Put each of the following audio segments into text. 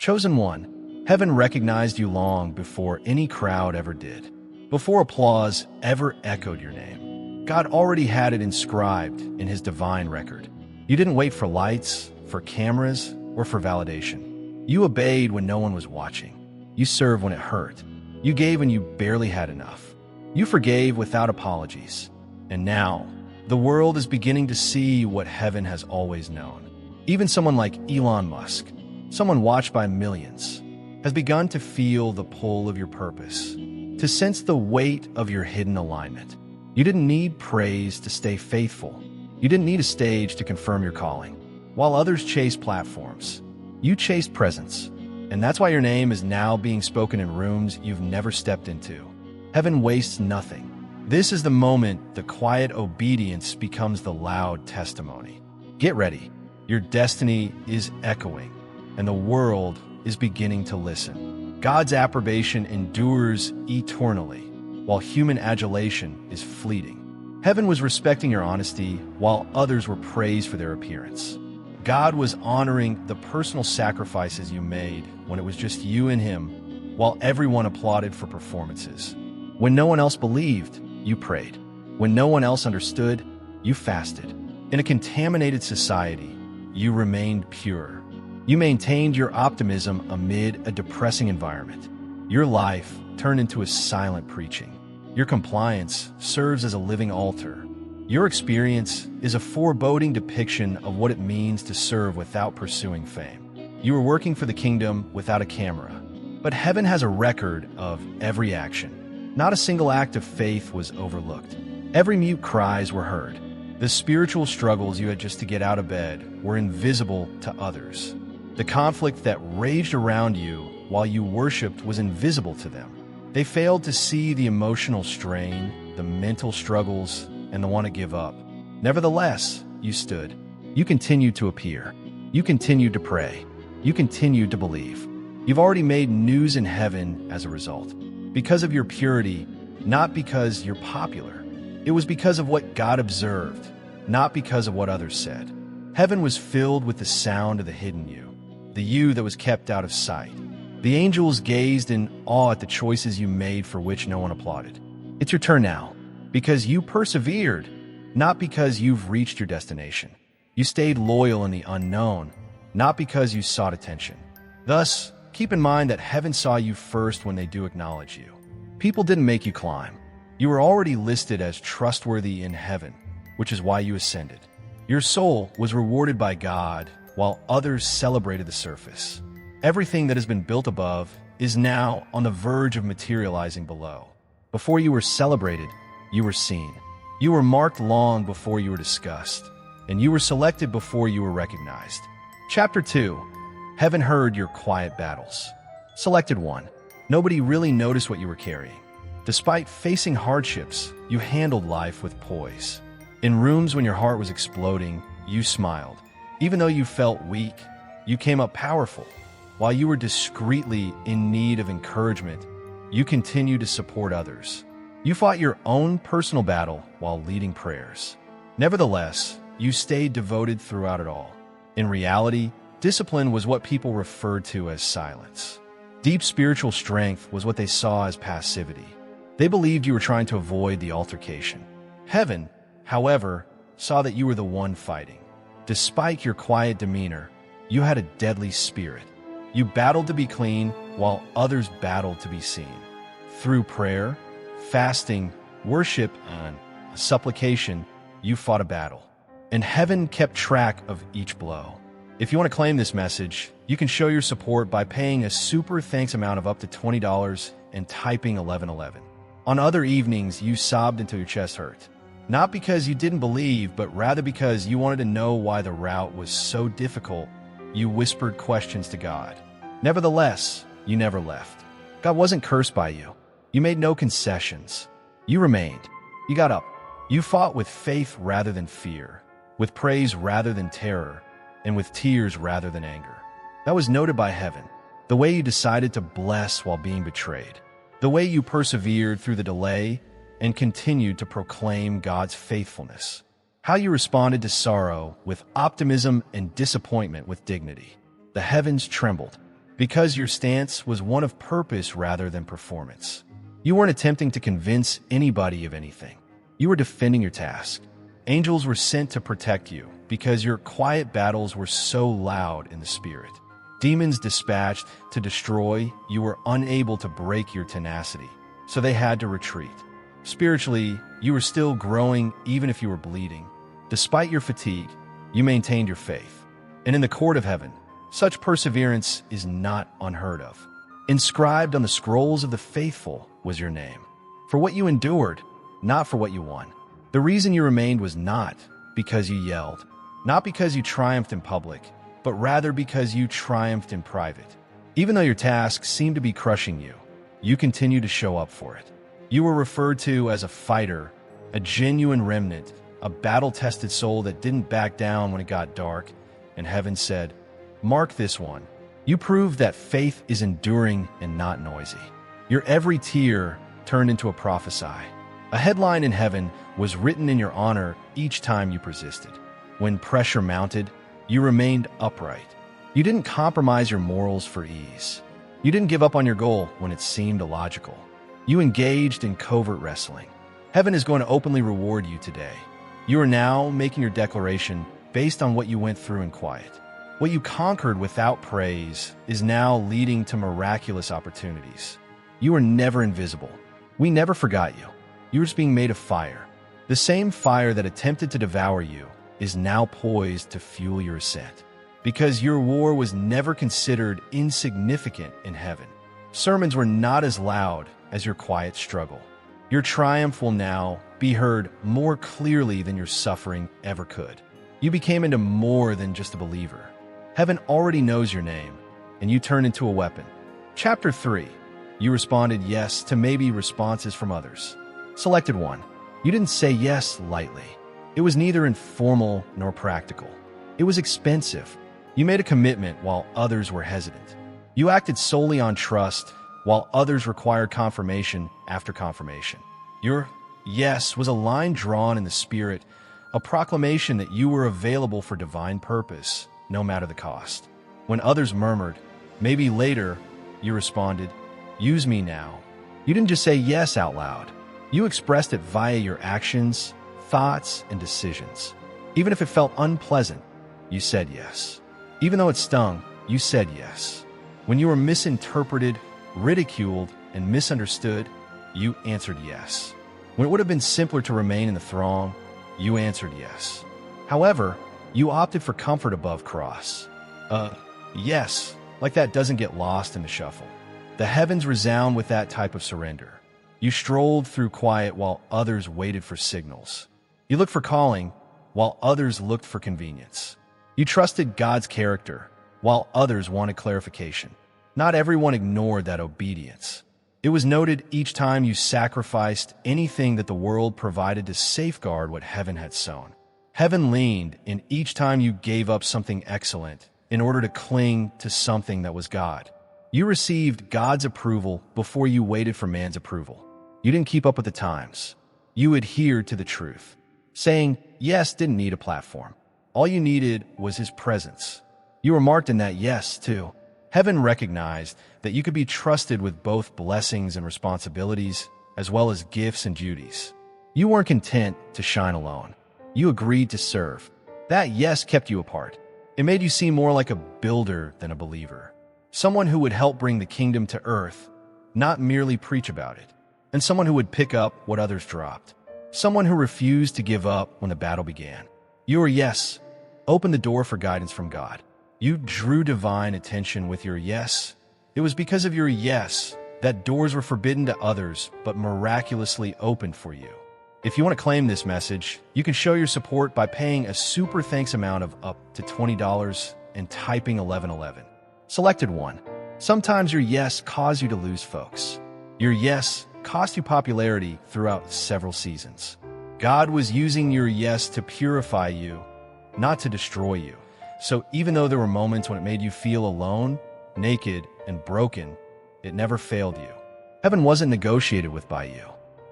Chosen one, heaven recognized you long before any crowd ever did. Before applause ever echoed your name. God already had it inscribed in his divine record. You didn't wait for lights, for cameras, or for validation. You obeyed when no one was watching. You served when it hurt. You gave when you barely had enough. You forgave without apologies. And now, the world is beginning to see what heaven has always known. Even someone like Elon Musk, someone watched by millions, has begun to feel the pull of your purpose, to sense the weight of your hidden alignment. You didn't need praise to stay faithful. You didn't need a stage to confirm your calling. While others chased platforms, you chased presence. And that's why your name is now being spoken in rooms you've never stepped into. Heaven wastes nothing. This is the moment the quiet obedience becomes the loud testimony. Get ready. Your destiny is echoing, and the world is beginning to listen. God's approbation endures eternally, while human adulation is fleeting. Heaven was respecting your honesty, while others were praised for their appearance. God was honoring the personal sacrifices you made when it was just you and him, while everyone applauded for performances. When no one else believed, you prayed. When no one else understood, you fasted. In a contaminated society, you remained pure. You maintained your optimism amid a depressing environment. Your life turned into a silent preaching. Your compliance serves as a living altar. Your experience is a foreboding depiction of what it means to serve without pursuing fame. You were working for the kingdom without a camera. But heaven has a record of every action. Not a single act of faith was overlooked. Every mute cries were heard. The spiritual struggles you had just to get out of bed were invisible to others. The conflict that raged around you while you worshipped was invisible to them. They failed to see the emotional strain, the mental struggles, and the want to give up. Nevertheless, you stood. You continued to appear. You continued to pray. You continued to believe. You've already made news in heaven as a result. Because of your purity, not because you're popular. It was because of what God observed, not because of what others said. Heaven was filled with the sound of the hidden you, the you that was kept out of sight. The angels gazed in awe at the choices you made for which no one applauded. It's your turn now, because you persevered, not because you've reached your destination. You stayed loyal in the unknown, not because you sought attention. Thus, keep in mind that heaven saw you first when they do acknowledge you. People didn't make you climb. You were already listed as trustworthy in heaven, which is why you ascended. Your soul was rewarded by God, while others celebrated the surface. Everything that has been built above is now on the verge of materializing below. Before you were celebrated, you were seen. You were marked long before you were discussed, and you were selected before you were recognized. Chapter 2. Heaven heard your quiet battles. Selected 1. Nobody really noticed what you were carrying. Despite facing hardships, you handled life with poise. In rooms when your heart was exploding, you smiled. Even though you felt weak, you came up powerful. While you were discreetly in need of encouragement, you continued to support others. You fought your own personal battle while leading prayers. Nevertheless, you stayed devoted throughout it all. In reality, discipline was what people referred to as silence. Deep spiritual strength was what they saw as passivity. They believed you were trying to avoid the altercation. Heaven, however, saw that you were the one fighting. Despite your quiet demeanor, you had a deadly spirit. You battled to be clean while others battled to be seen. Through prayer, fasting, worship, and supplication, you fought a battle. And heaven kept track of each blow. If you want to claim this message, you can show your support by paying a super thanks amount of up to $20 and typing 1111. On other evenings, you sobbed until your chest hurt. Not because you didn't believe, but rather because you wanted to know why the route was so difficult. You whispered questions to God. Nevertheless, you never left. God wasn't cursed by you. You made no concessions. You remained. You got up. You fought with faith rather than fear, with praise rather than terror, and with tears rather than anger. That was noted by heaven. The way you decided to bless while being betrayed. The way you persevered through the delay and continued to proclaim God's faithfulness. How you responded to sorrow with optimism and disappointment with dignity. The heavens trembled. because your stance was one of purpose rather than performance. You weren't attempting to convince anybody of anything. You were defending your task. Angels were sent to protect you because your quiet battles were so loud in the spirit. Demons dispatched to destroy, you were unable to break your tenacity, so they had to retreat. Spiritually, you were still growing even if you were bleeding. Despite your fatigue, you maintained your faith. And in the court of heaven, such perseverance is not unheard of. Inscribed on the scrolls of the faithful was your name. For what you endured, not for what you won. The reason you remained was not because you yelled, not because you triumphed in public, but rather because you triumphed in private. Even though your task seemed to be crushing you, you continued to show up for it. You were referred to as a fighter, a genuine remnant, a battle-tested soul that didn't back down when it got dark, and heaven said, "Mark this one. You proved that faith is enduring and not noisy." Your every tear turned into a prophecy. A headline in heaven was written in your honor each time you persisted. When pressure mounted, you remained upright. You didn't compromise your morals for ease. You didn't give up on your goal when it seemed illogical. You engaged in covert wrestling. Heaven is going to openly reward you today. You are now making your declaration based on what you went through in quiet. What you conquered without praise is now leading to miraculous opportunities. You were never invisible. We never forgot you. You were just being made of fire. The same fire that attempted to devour you is now poised to fuel your ascent. Because your war was never considered insignificant in heaven. Sermons were not as loud as your quiet struggle. Your triumph will now be heard more clearly than your suffering ever could. You became into more than just a believer. Heaven already knows your name, and you turned into a weapon. Chapter 3. You responded yes to maybe responses from others. Selected 1. You didn't say yes lightly. It was neither informal nor practical. It was expensive. You made a commitment while others were hesitant. You acted solely on trust while others required confirmation after confirmation. Your yes was a line drawn in the spirit, a proclamation that you were available for divine purpose, no matter the cost. When others murmured, maybe later, you responded, "Use me now." You didn't just say yes out loud. You expressed it via your actions, thoughts, and decisions. Even if it felt unpleasant, you said yes. Even though it stung, you said yes. When you were misinterpreted, ridiculed, and misunderstood, you answered yes. When it would have been simpler to remain in the throng, you answered yes. However, you opted for comfort above cross. Yes, like that doesn't get lost in the shuffle. The heavens resound with that type of surrender. You strolled through quiet while others waited for signals. You looked for calling while others looked for convenience. You trusted God's character while others wanted clarification. Not everyone ignored that obedience. It was noted each time you sacrificed anything that the world provided to safeguard what heaven had sown. Heaven leaned in each time you gave up something excellent in order to cling to something that was God. You received God's approval before you waited for man's approval. You didn't keep up with the times. You adhered to the truth. Saying yes didn't need a platform. All you needed was his presence. You were marked in that yes, too. Heaven recognized that you could be trusted with both blessings and responsibilities, as well as gifts and duties. You weren't content to shine alone. You agreed to serve. That yes kept you apart. It made you seem more like a builder than a believer. Someone who would help bring the kingdom to earth, not merely preach about it. And someone who would pick up what others dropped. Someone who refused to give up when the battle began. Your yes opened the door for guidance from God. You drew divine attention with your yes. It was because of your yes that doors were forbidden to others, but miraculously opened for you. If you want to claim this message, you can show your support by paying a super thanks amount of up to $20 and typing 1111. Selected 1. Sometimes your yes caused you to lose folks. Your yes cost you popularity throughout several seasons. God was using your yes to purify you, not to destroy you. So even though there were moments when it made you feel alone, naked, and broken, it never failed you. Heaven wasn't negotiated with by you.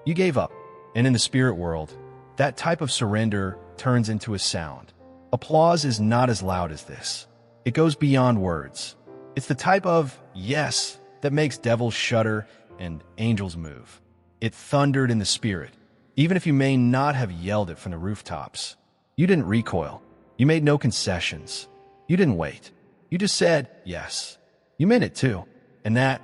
You gave up. And in the spirit world, that type of surrender turns into a sound. Applause is not as loud as this. It goes beyond words. It's the type of yes that makes devils shudder and angels move. It thundered in the spirit, even if you may not have yelled it from the rooftops. You didn't recoil. You made no concessions. You didn't wait. You just said yes. You meant it too. And that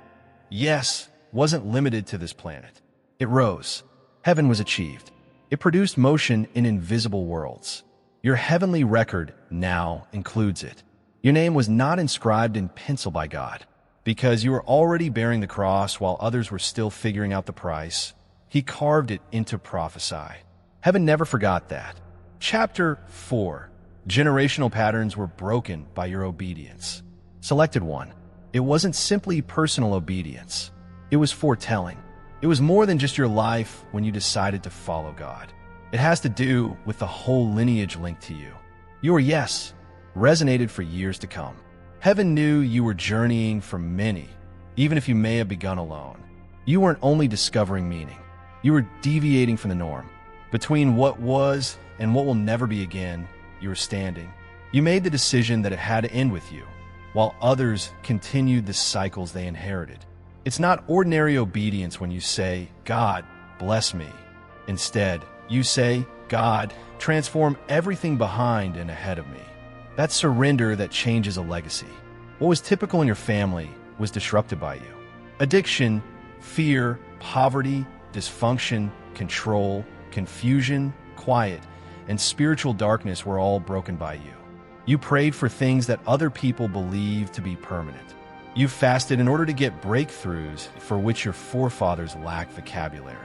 yes wasn't limited to this planet. It rose. Heaven was achieved. It produced motion in invisible worlds. Your heavenly record now includes it. Your name was not inscribed in pencil by God, because you were already bearing the cross while others were still figuring out the price. He carved it into prophesy. Heaven never forgot that. Chapter 4. Generational patterns were broken by your obedience. Selected 1. It wasn't simply personal obedience. It was foretelling. It was more than just your life when you decided to follow God. It has to do with the whole lineage linked to you. Your yes resonated for years to come. Heaven knew you were journeying for many, even if you may have begun alone. You weren't only discovering meaning. You were deviating from the norm. Between what was and what will never be again, you were standing. You made the decision that it had to end with you, while others continued the cycles they inherited. It's not ordinary obedience when you say, God, bless me. Instead, you say, God, transform everything behind and ahead of me. That's surrender that changes a legacy. What was typical in your family was disrupted by you. Addiction, fear, poverty, dysfunction, control, confusion, quiet, and spiritual darkness were all broken by you. You prayed for things that other people believed to be permanent. You fasted in order to get breakthroughs for which your forefathers lacked vocabulary.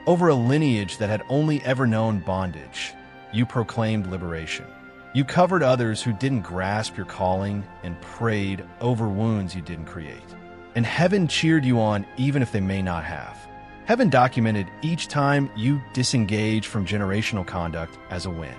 Over a lineage that had only ever known bondage, you proclaimed liberation. You covered others who didn't grasp your calling and prayed over wounds you didn't create. And heaven cheered you on even if they may not have. Heaven documented each time you disengaged from generational conduct as a win.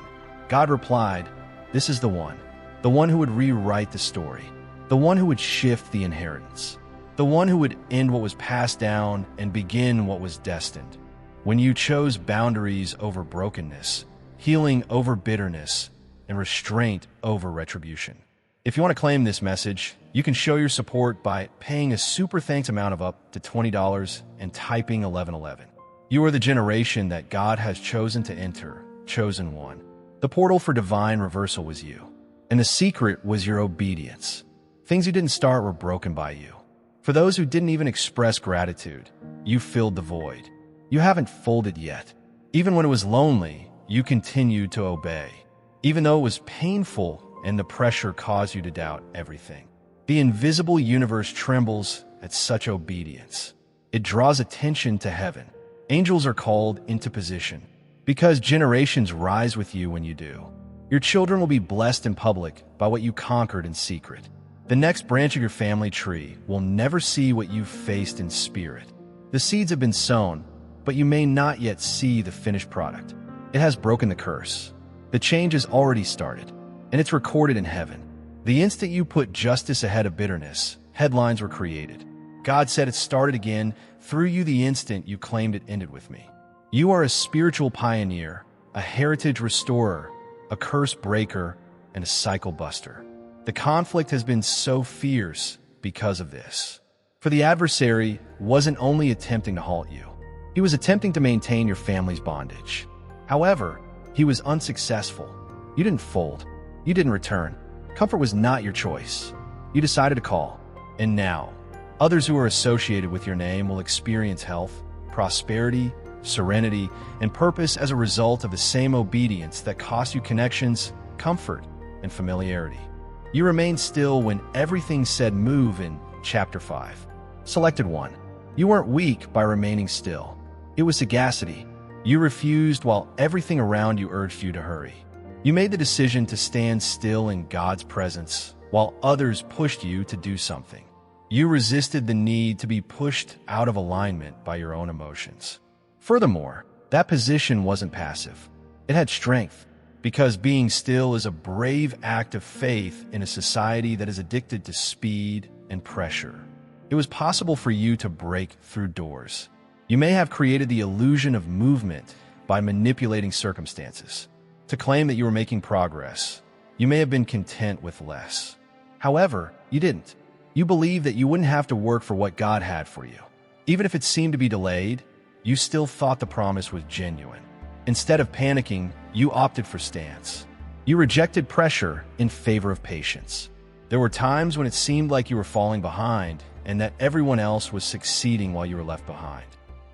God replied, this is the one who would rewrite the story, the one who would shift the inheritance, the one who would end what was passed down and begin what was destined. When you chose boundaries over brokenness, healing over bitterness, and restraint over retribution. If you want to claim this message, you can show your support by paying a super thanks amount of up to $20 and typing 1111. You are the generation that God has chosen to enter, chosen one. The portal for divine reversal was you, and the secret was your obedience. Things you didn't start were broken by you. For those who didn't even express gratitude, you filled the void. You haven't folded yet. Even when it was lonely, you continued to obey. Even though it was painful and the pressure caused you to doubt everything. The invisible universe trembles at such obedience. It draws attention to heaven. Angels are called into position because generations rise with you when you do. Your children will be blessed in public by what you conquered in secret. The next branch of your family tree will never see what you've faced in spirit. The seeds have been sown, but you may not yet see the finished product. It has broken the curse. The change has already started, and it's recorded in heaven. The instant you put justice ahead of bitterness, headlines were created. God said it started again through you the instant you claimed it ended with me. You are a spiritual pioneer, a heritage restorer, a curse breaker, and a cycle buster. The conflict has been so fierce because of this. For the adversary wasn't only attempting to halt you, he was attempting to maintain your family's bondage. However, he was unsuccessful. You didn't fold. You didn't return. Comfort was not your choice. You decided to call. And now, others who are associated with your name will experience health, prosperity, serenity, and purpose as a result of the same obedience that cost you connections, comfort, and familiarity. You remained still when everything said move in Chapter 5. Selected 1. You weren't weak by remaining still. It was sagacity. You refused while everything around you urged you to hurry. You made the decision to stand still in God's presence while others pushed you to do something. You resisted the need to be pushed out of alignment by your own emotions. Furthermore, that position wasn't passive. It had strength, because being still is a brave act of faith in a society that is addicted to speed and pressure. It was possible for you to break through doors. You may have created the illusion of movement by manipulating circumstances. To claim that you were making progress, you may have been content with less. However, you didn't. You believed that you wouldn't have to work for what God had for you. Even if it seemed to be delayed, you still thought the promise was genuine. Instead of panicking, you opted for stance. You rejected pressure in favor of patience. There were times when it seemed like you were falling behind and that everyone else was succeeding while you were left behind.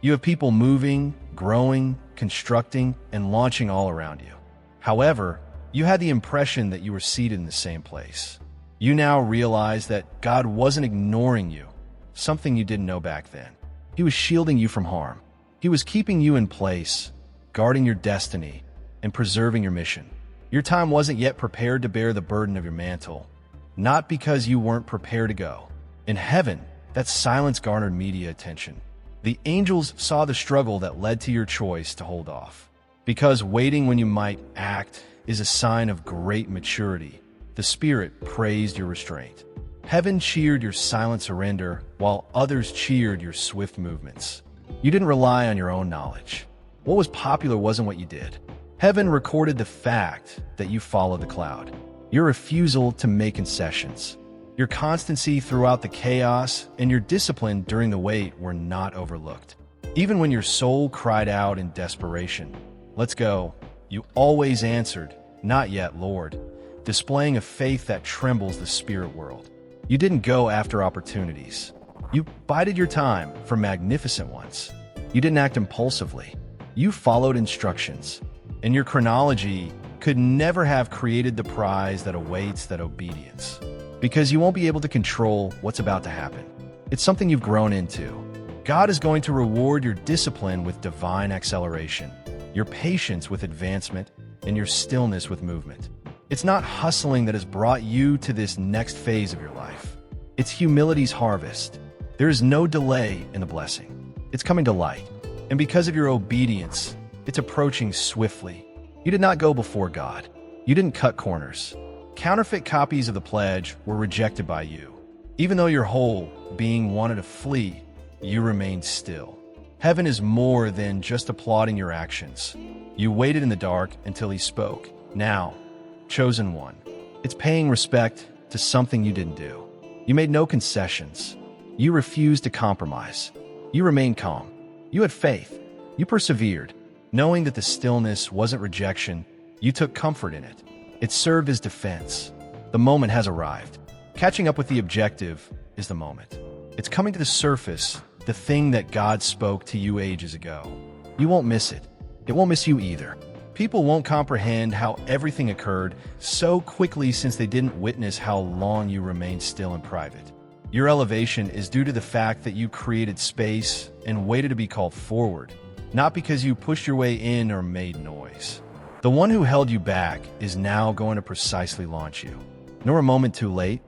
You have people moving, growing, constructing, and launching all around you. However, you had the impression that you were seated in the same place. You now realize that God wasn't ignoring you, something you didn't know back then. He was shielding you from harm. He was keeping you in place, guarding your destiny, and preserving your mission. Your time wasn't yet prepared to bear the burden of your mantle, not because you weren't prepared to go. In heaven, that silence garnered media attention. The angels saw the struggle that led to your choice to hold off. Because waiting when you might act is a sign of great maturity, the Spirit praised your restraint. Heaven cheered your silent surrender, while others cheered your swift movements. You didn't rely on your own knowledge. What was popular wasn't what you did. Heaven recorded the fact that you followed the cloud. Your refusal to make concessions, your constancy throughout the chaos, and your discipline during the wait were not overlooked. Even when your soul cried out in desperation, "Let's go," you always answered, "Not yet, Lord," displaying a faith that trembles the spirit world. You didn't go after opportunities. You bided your time for magnificent ones. You didn't act impulsively. You followed instructions, and your chronology could never have created the prize that awaits that obedience. Because you won't be able to control what's about to happen. It's something you've grown into. God is going to reward your discipline with divine acceleration, your patience with advancement, and your stillness with movement. It's not hustling that has brought you to this next phase of your life. It's humility's harvest. There is no delay in the blessing. It's coming to light. And because of your obedience, it's approaching swiftly. You did not go before God. You didn't cut corners. Counterfeit copies of the pledge were rejected by you. Even though your whole being wanted to flee, you remained still. Heaven is more than just applauding your actions. You waited in the dark until he spoke. Now, chosen one. It's paying respect to something you didn't do. You made no concessions. You refused to compromise. You remained calm. You had faith. You persevered. Knowing that the stillness wasn't rejection, you took comfort in it. It served as defense. The moment has arrived. Catching up with the objective is the moment. It's coming to the surface, the thing that God spoke to you ages ago. You won't miss it. It won't miss you either. People won't comprehend how everything occurred so quickly since they didn't witness how long you remained still and private. Your elevation is due to the fact that you created space and waited to be called forward, not because you pushed your way in or made noise. The one who held you back is now going to precisely launch you. Nor a moment too late,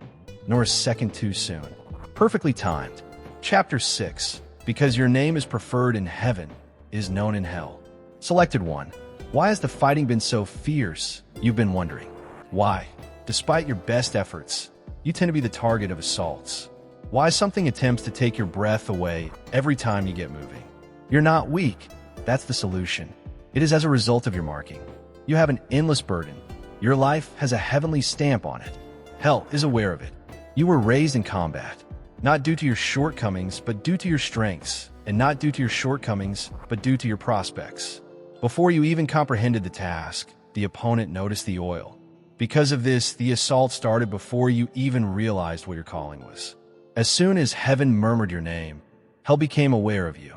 nor a second too soon. Perfectly timed. Chapter 6. Because your name is preferred in heaven, is known in hell. Selected 1. Why has the fighting been so fierce? You've been wondering. Why, despite your best efforts, you tend to be the target of assaults? Why something attempts to take your breath away every time you get moving? You're not weak. That's the solution. It is as a result of your marking. You have an endless burden. Your life has a heavenly stamp on it. Hell is aware of it. You were raised in combat, not due to your shortcomings, but due to your strengths, and not due to your shortcomings, but due to your prospects. Before you even comprehended the task, the opponent noticed the oil. Because of this, the assault started before you even realized what your calling was. As soon as heaven murmured your name, hell became aware of you.